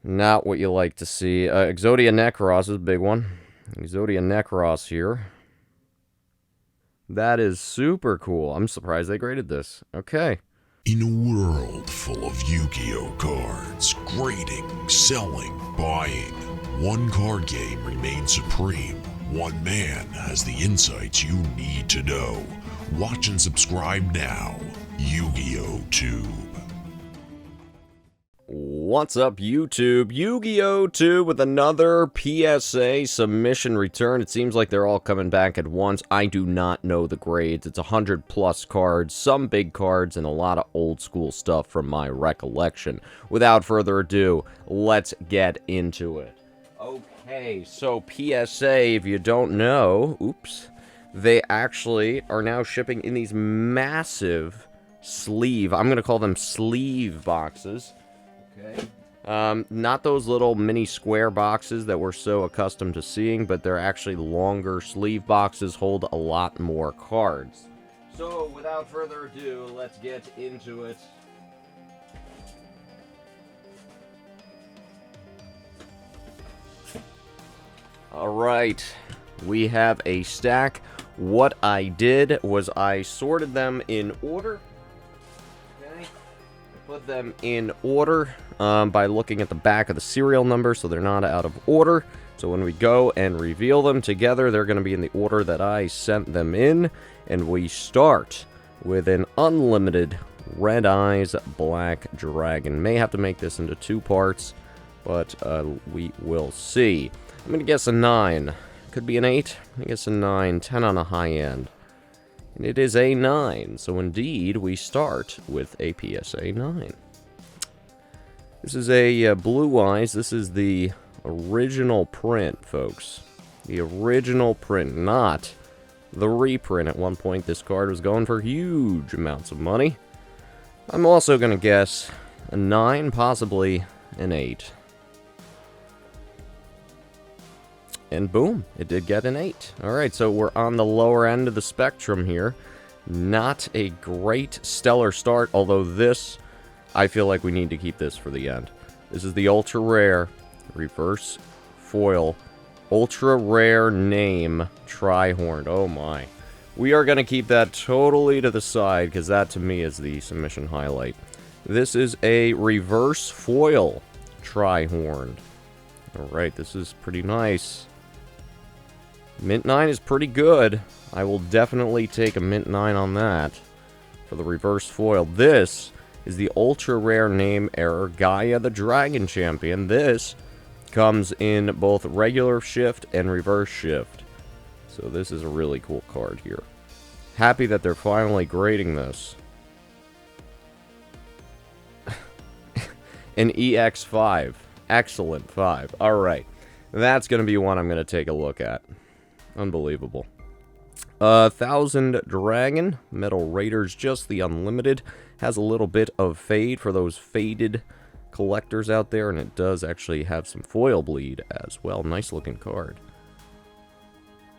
Not what you like to see. Exodia Necros is a big one. Exodia Necros here. That is super cool. I'm surprised they graded this. Okay. In a world full of Yu-Gi-Oh cards, grading, selling, buying, one card game remains supreme. One man has the insights you need to know. Watch and subscribe now. YuGiOhTube. What's up, YouTube? YuGiOhTube with another PSA submission return. It seems like they're all coming back at once. I do not know the grades. It's 100+ cards, some big cards, and a lot of old school stuff from my recollection. Without further ado, let's get into it. Okay, so PSA, if you don't know, oops, they actually are now shipping in these massive sleeve, I'm going to call them sleeve boxes. Okay. Not those little mini square boxes that we're so accustomed to seeing, but they're actually longer sleeve boxes, hold a lot more cards. So, without further ado, let's get into it. Alright, we have a stack. What I did was I sorted them in order. Put them in order by looking at the back of the serial number, so they're not out of order. So when we go and reveal them together, they're going to be in the order that I sent them in. And we start with an unlimited Red Eyes Black Dragon. May have to make this into 2 parts, but we will see. I'm going to guess a 9. Could be an 8. I guess a 9. 10 on the high end. And it is a 9, so indeed, we start with a PSA 9. This is a Blue Eyes. This is the original print, folks. The original print, not the reprint. At one point, this card was going for huge amounts of money. I'm also going to guess a 9, possibly an 8. And boom, it did get an 8. Alright, so we're on the lower end of the spectrum here. Not a great stellar start, although this, I feel like we need to keep this for the end. This is the ultra rare reverse foil, ultra rare name tri-horned. Oh my. We are going to keep that totally to the side, because that to me is the submission highlight. This is a reverse foil tri-horned. Alright, this is pretty nice. Mint 9 is pretty good. I will definitely take a Mint 9 on that for the reverse foil. This is the ultra rare name error Gaia the Dragon Champion. This comes in both regular shift and reverse shift. So this is a really cool card here. Happy that they're finally grading this. An EX5. Excellent 5. Alright. That's going to be one I'm going to take a look at. Unbelievable. 1000 Dragon. Metal Raiders, just the unlimited. Has a little bit of fade for those faded collectors out there. And it does actually have some foil bleed as well. Nice looking card.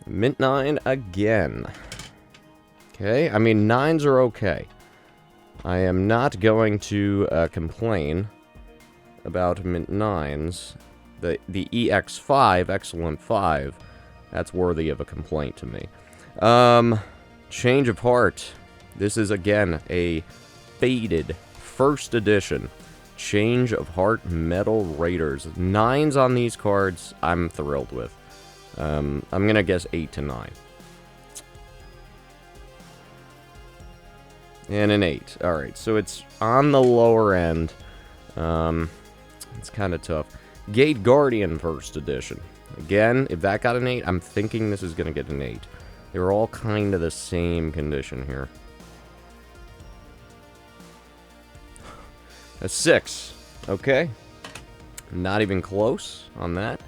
Mint 9 again. Okay, I mean 9s are okay. I am not going to complain about Mint 9s. The EX5, excellent 5, that's worthy of a complaint to me. Change of Heart. This is, again, a faded first edition Change of Heart Metal Raiders. 9s on these cards, I'm thrilled with. I'm going to guess 8 to 9. And an 8. Alright, so it's on the lower end. It's kind of tough. Gate Guardian first edition. Again, if that got an 8, I'm thinking this is going to get an 8. They were all kind of the same condition here. A 6. Okay. Not even close on that.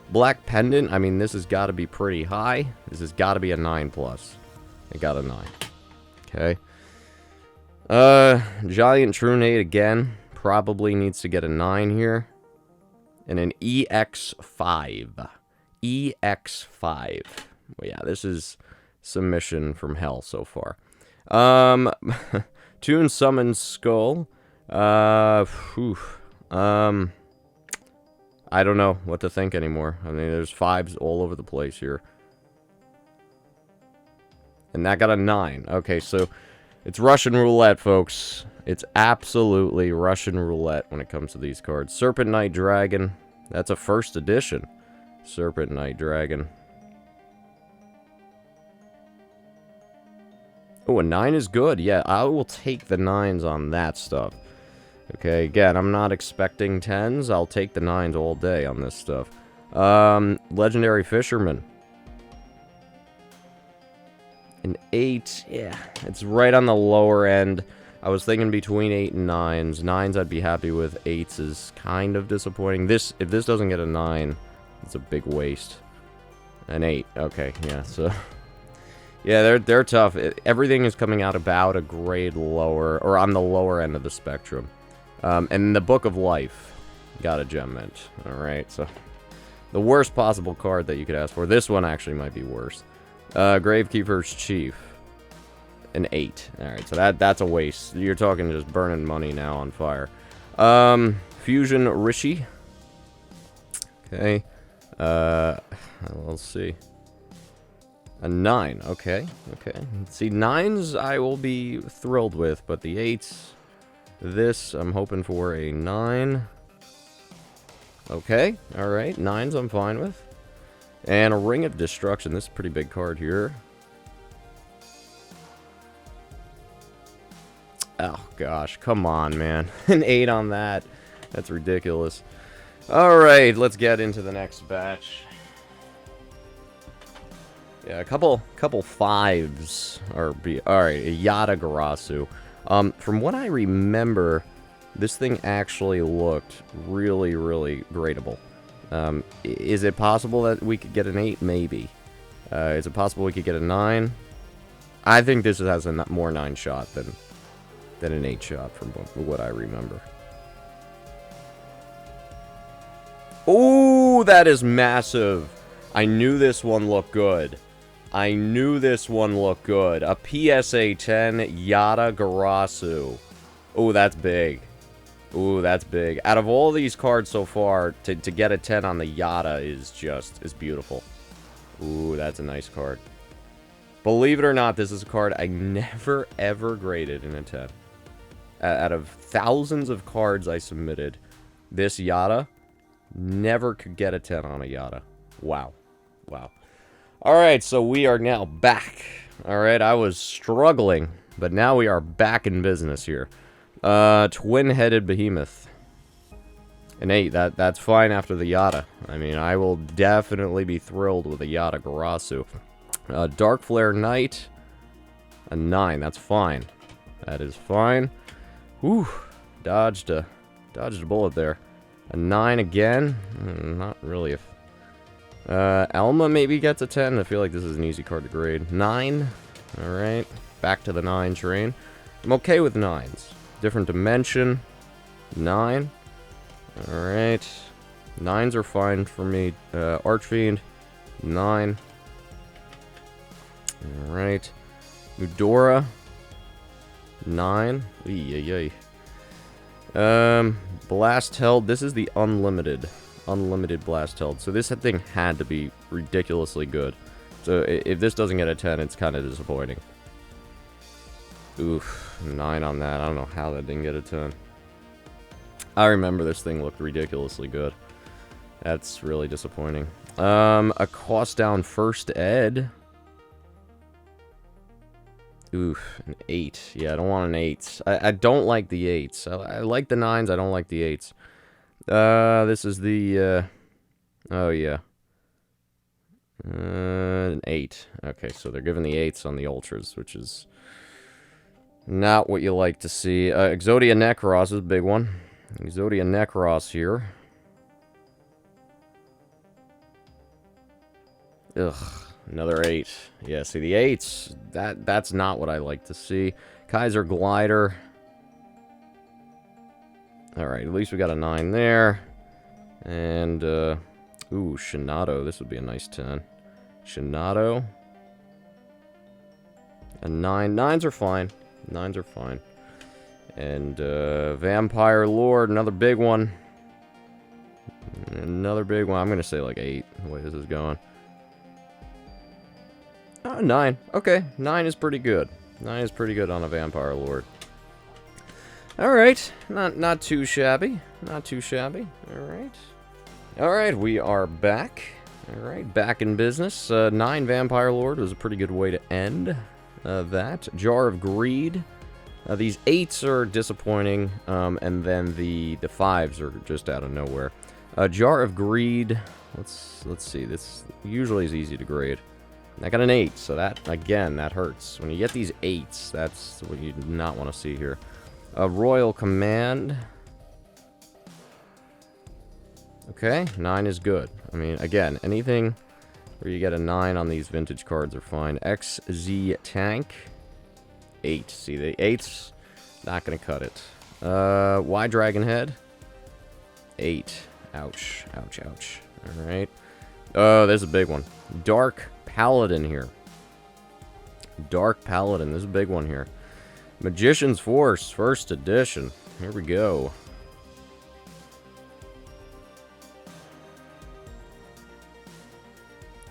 Black Pendant, I mean, this has got to be pretty high. This has got to be a 9+. It got a 9. Okay. Giant Trunade again. Probably needs to get a 9 here. And an EX5. EX5. Well, yeah, this is submission from hell so far. Toon Summon Skull. I don't know what to think anymore. I mean, there's 5s all over the place here. And that got a 9. Okay, so it's Russian roulette, folks. It's absolutely Russian roulette when it comes to these cards. Serpent Knight Dragon. That's a first edition. Serpent Knight Dragon. Oh, a 9 is good. Yeah, I will take the 9s on that stuff. Okay, again, I'm not expecting 10s. I'll take the 9s all day on this stuff. Legendary Fisherman. An 8. Yeah, it's right on the lower end. I was thinking between 8 and 9s. 9s I'd be happy with. 8s is kind of disappointing. If this doesn't get a 9, it's a big waste. An 8. Okay, yeah, so... Yeah, they're tough. Everything is coming out about a grade lower, or on the lower end of the spectrum. And the Book of Life got a gem mint. Alright, so... The worst possible card that you could ask for. This one actually might be worse. Gravekeeper's Chief. An 8. Alright, so that's a waste. You're talking just burning money now on fire. Fusion Rishi. Okay. Let's see. A 9. Okay. Okay. See, 9s I will be thrilled with, but the 8s... This, I'm hoping for a 9. Okay. Alright. 9s I'm fine with. And a Ring of Destruction. This is a pretty big card here. Oh, gosh. Come on, man. An 8 on that. That's ridiculous. Alright, let's get into the next batch. Yeah, a couple 5s are alright, a Yata Garasu. From what I remember, this thing actually looked really, really gradeable. Is it possible that we could get an 8? Maybe. Is it possible we could get a 9? I think this has a more 9 shot than an 8 shot from what I remember. Ooh, that is massive. I knew this one looked good. I knew this one looked good. A PSA 10 Yata Garasu. Ooh, that's big. Ooh, that's big. Out of all these cards so far, to get a 10 on the Yata is beautiful. Ooh, that's a nice card. Believe it or not, this is a card I never, ever graded in a 10. Out of thousands of cards I submitted, this Yata never could get a 10 on a Yata. Wow. Wow. Alright, so we are now back. Alright, I was struggling, but now we are back in business here. Twin-headed Behemoth. An 8, that's fine after the Yata. I mean, I will definitely be thrilled with a Yata Garasu. Dark Flare Knight. A 9, that's fine. That is fine. Whew, dodged a bullet there. A 9 again. Not really a... Alma maybe gets a 10. I feel like this is an easy card to grade. 9. Alright. Back to the 9 train. I'm okay with 9s. Different dimension. 9. Alright. 9s are fine for me. Archfiend. 9. Alright. Eudora. 9. Eey. Blast Held. This is the unlimited Blast Held. So this thing had to be ridiculously good. So if this doesn't get a 10, it's kind of disappointing. Oof, 9 on that. I don't know how that didn't get a 10. I remember this thing looked ridiculously good. That's really disappointing. A cost down First Ed. Oof, an 8. Yeah, I don't want an 8. I don't like the 8s. I like the 9s, I don't like the 8s. This is the, oh yeah. An 8. Okay, so they're giving the 8s on the Ultras, which is not what you like to see. Exodia Necros is a big one. Exodia Necros here. Ugh, another 8. Yeah, see, the 8s, that's not what I like to see. Kaiser Glider. Alright, at least we got a 9 there. And, ooh, Shinato. This would be a nice 10. Shinato. A 9. 9s are fine. 9s are fine. And, Vampire Lord, another big one. Another big one. I'm going to say like 8, the way this is going. 9. Okay, 9 is pretty good. 9 is pretty good on a Vampire Lord. Alright, not too shabby. Not too shabby. Alright. Alright, we are back. Alright, back in business. 9 Vampire Lord was a pretty good way to end that. Jar of Greed. These 8s are disappointing, and then the 5s are just out of nowhere. Jar of Greed. Let's see. This usually is easy to grade. I got an 8, so that, again, that hurts. When you get these 8s, that's what you do not want to see here. Royal Command. Okay, 9 is good. I mean, again, anything where you get a 9 on these vintage cards are fine. XZ Tank. 8. See, the 8's not going to cut it. Y Dragon Head. 8. Ouch. Ouch, ouch. Alright. Oh, there's a big one. Dark Paladin here. Dark Paladin. This is a big one here. Magician's Force, first edition. Here we go.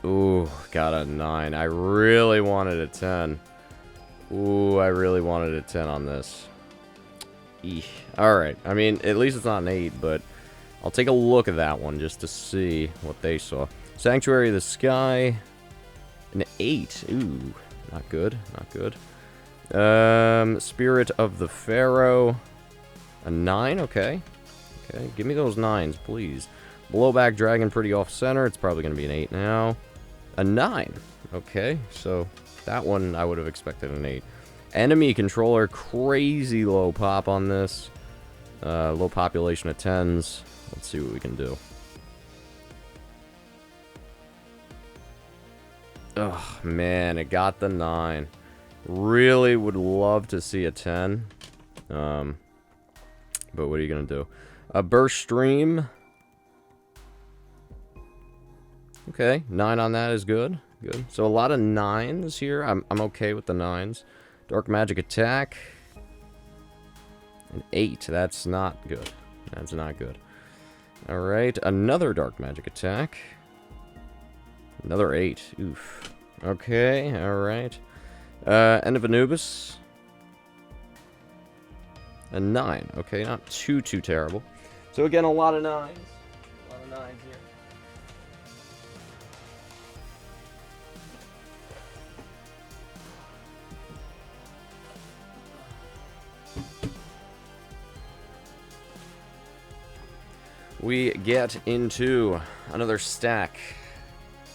Ooh, got a 9. I really wanted a 10. Ooh, I really wanted a 10 on this. Eesh. Alright, I mean, at least it's not an 8, but I'll take a look at that one just to see what they saw. Sanctuary of the Sky. An 8. Ooh, not good, not good. Spirit of the Pharaoh. A 9, okay. Okay, give me those 9s, please. Blowback Dragon, pretty off-center. It's probably going to be an 8 now. A 9. Okay, so that one I would have expected an 8. Enemy Controller, crazy low pop on this. Low population of 10s. Let's see what we can do. Oh, man, it got the 9. Really would love to see a 10. But what are you going to do? A Burst Stream. Okay, 9 on that is good. Good. So a lot of 9s here. I'm okay with the 9s. Dark Magic Attack. An 8. That's not good. That's not good. Alright, another Dark Magic Attack. Another 8. Oof. Okay, alright. End of Anubis. A 9. Okay, not too terrible. So again, a lot of 9s. A lot of 9s here. We get into another stack.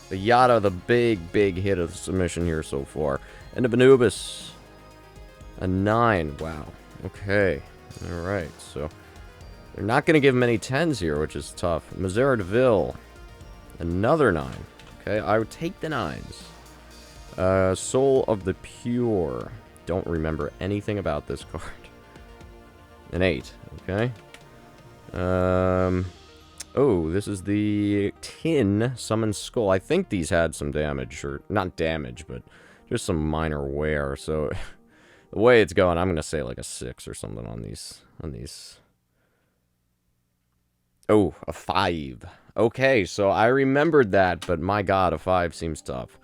The Yata, the big hit of the submission here so far. End of Anubis. A 9. Wow. Okay. Alright, so they're not going to give many 10s here, which is tough. Misera Deville. Another 9. Okay, I would take the 9s. Soul of the Pure. Don't remember anything about this card. An 8. Okay. Oh, this is the Tin Summon Skull. I think these had some damage, or not damage, but just some minor wear. So the way it's going, I'm gonna say like a 6 or something on these. Oh, a 5. Okay, so I remembered that, but my God, a 5 seems tough.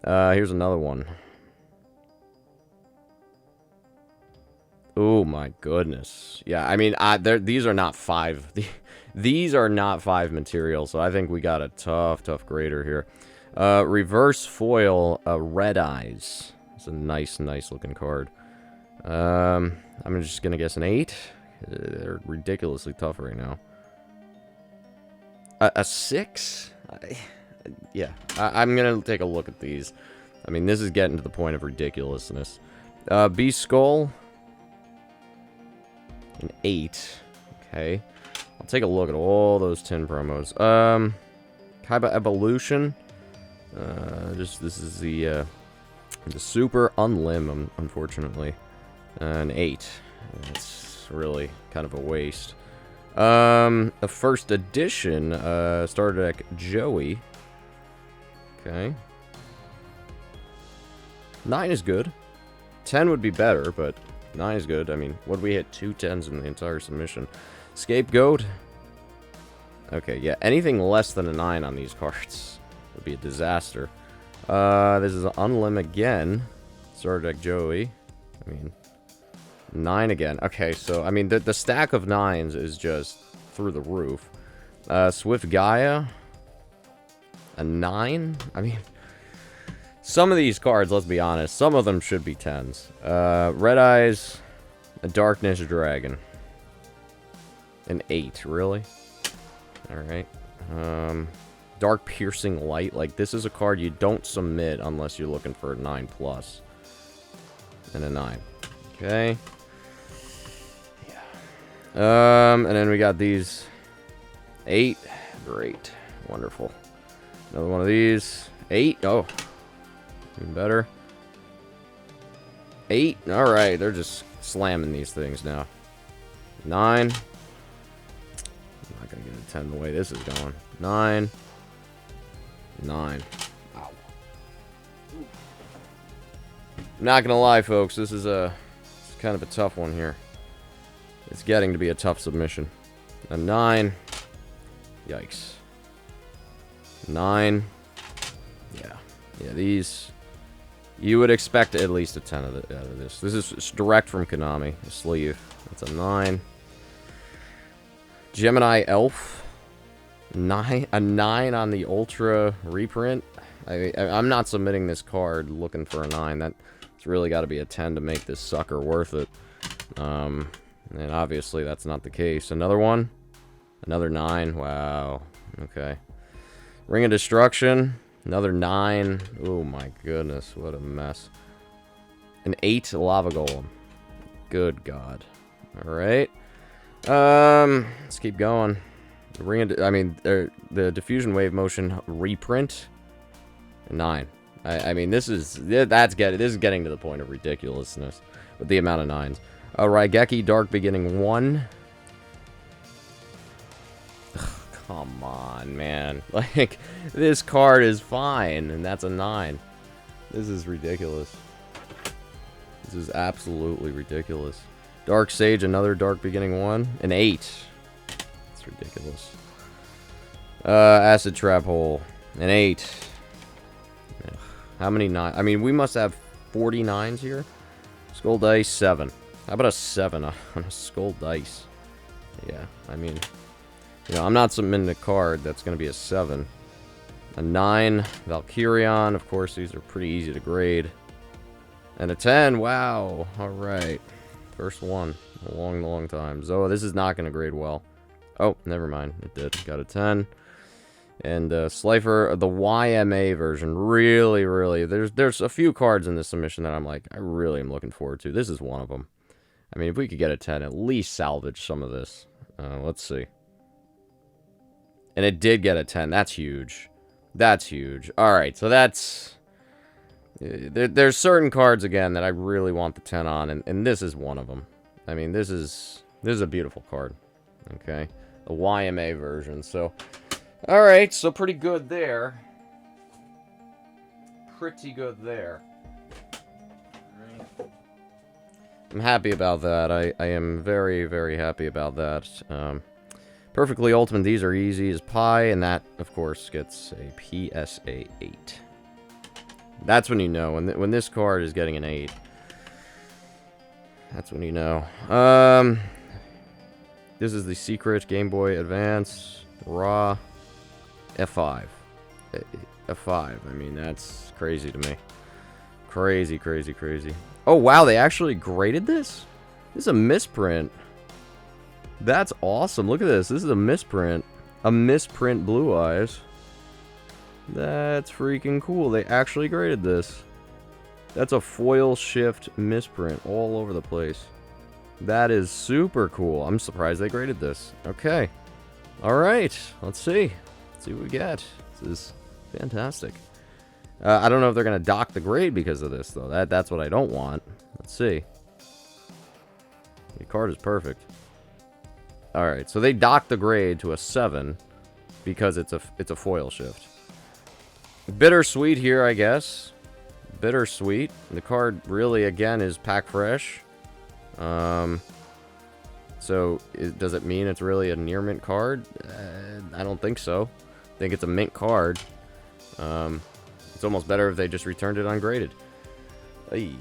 Here's another one. Oh my goodness. Yeah, I mean, these are not 5. These are not 5 material, so I think we got a tough grader here. Reverse Foil, Red Eyes. It's a nice looking card. I'm just gonna guess an 8. They're ridiculously tough right now. A 6? Yeah, I'm gonna take a look at these. I mean, this is getting to the point of ridiculousness. Beast Skull. An 8. Okay. I'll take a look at all those 10 promos. Kaiba Evolution. This is the Super Unlim, unfortunately. An 8. It's really kind of a waste. A first edition, starter deck Joey. Okay. 9 is good. 10 would be better, but 9 is good. I mean, what did we hit? 2 10s in the entire submission. Scapegoat. Okay, yeah, anything less than a 9 on these cards would be a disaster. This is an unlim again. Sword deck Joey. I mean, 9 again. Okay, so, I mean, the stack of 9s is just through the roof. Swift Gaia. A 9? I mean, some of these cards, let's be honest, some of them should be 10s. Red Eyes. A Darkness Dragon. An 8, really? Alright. Dark Piercing Light. Like, this is a card you don't submit unless you're looking for a 9+. And a 9. Okay. Yeah. And then we got these. 8. Great. Wonderful. Another one of these. 8. Oh. Even better. 8. Alright. They're just slamming these things now. 9. I'm not going to get a 10 the way this is going. 9. 9. Ow. I'm not going to lie, folks. This is kind of a tough one here. It's getting to be a tough submission. A 9. Yikes. 9. Yeah. Yeah, these... You would expect at least a 10 out of this. This is direct from Konami. A sleeve. That's a 9. Gemini Elf. 9. A 9 on the Ultra reprint. I'm not submitting this card looking for a 9. That's really got to be a 10 to make this sucker worth it. And obviously that's not the case. Another one. Another 9. Wow. Okay. Ring of Destruction. Another 9. Oh my goodness, what a mess. An 8 Lava Golem. Good God. Alright. Let's keep going. The Diffusion Wave Motion reprint. 9. I mean, this is getting to the point of ridiculousness with the amount of 9s. Raigeki Dark Beginning 1. Come on, man. Like, this card is fine, and that's a 9. This is ridiculous. This is absolutely ridiculous. Dark Sage, another Dark Beginning 1. An 8. It's ridiculous. Acid Trap Hole. An 8. Ugh. How many 9? I mean, we must have 40 9s here. Skull Dice, 7. How about a 7 on a Skull Dice? Yeah, I mean... You know, I'm not submitting a card that's going to be a 7. A 9, Valkyrion. Of course, these are pretty easy to grade. And a 10, wow. Alright. First one. A long, long time. Zoa, this is not going to grade well. Oh, never mind. It did. Got a 10. And Slifer, the YMA version. Really, really. There's a few cards in this submission that I'm like, I really am looking forward to. This is one of them. I mean, if we could get a 10, at least salvage some of this. Let's see. And it did get a 10. That's huge. That's huge. Alright, so that's... There's certain cards, again, that I really want the 10 on, and this is one of them. I mean, this is a beautiful card. Okay? The YMA version, so... Alright, so pretty good there. Pretty good there. Right. I'm happy about that. I am very, very happy about that. Perfectly Ultimate, these are easy as pie, and that, of course, gets a PSA 8. That's when you know, when this card is getting an 8. That's when you know. This is the Secret Game Boy Advance, Raw, F5. F5, I mean, that's crazy to me. Crazy, crazy, crazy. Oh, wow, they actually graded this? This is a misprint. That's awesome. Look at this. This is a misprint. A misprint Blue Eyes. That's freaking cool. They actually graded this. That's a foil shift misprint all over the place. That is super cool. I'm surprised they graded this. Okay. Alright. Let's see. Let's see what we get. This is fantastic. I don't know if they're going to dock the grade because of this, though. That's what I don't want. Let's see. The card is perfect. Alright, so they docked the grade to a 7 because it's a foil shift. Bittersweet here, I guess. Bittersweet. The card really, again, is pack fresh. So, does it mean it's really a near mint card? I don't think so. I think it's a mint card. It's almost better if they just returned it ungraded. Ay.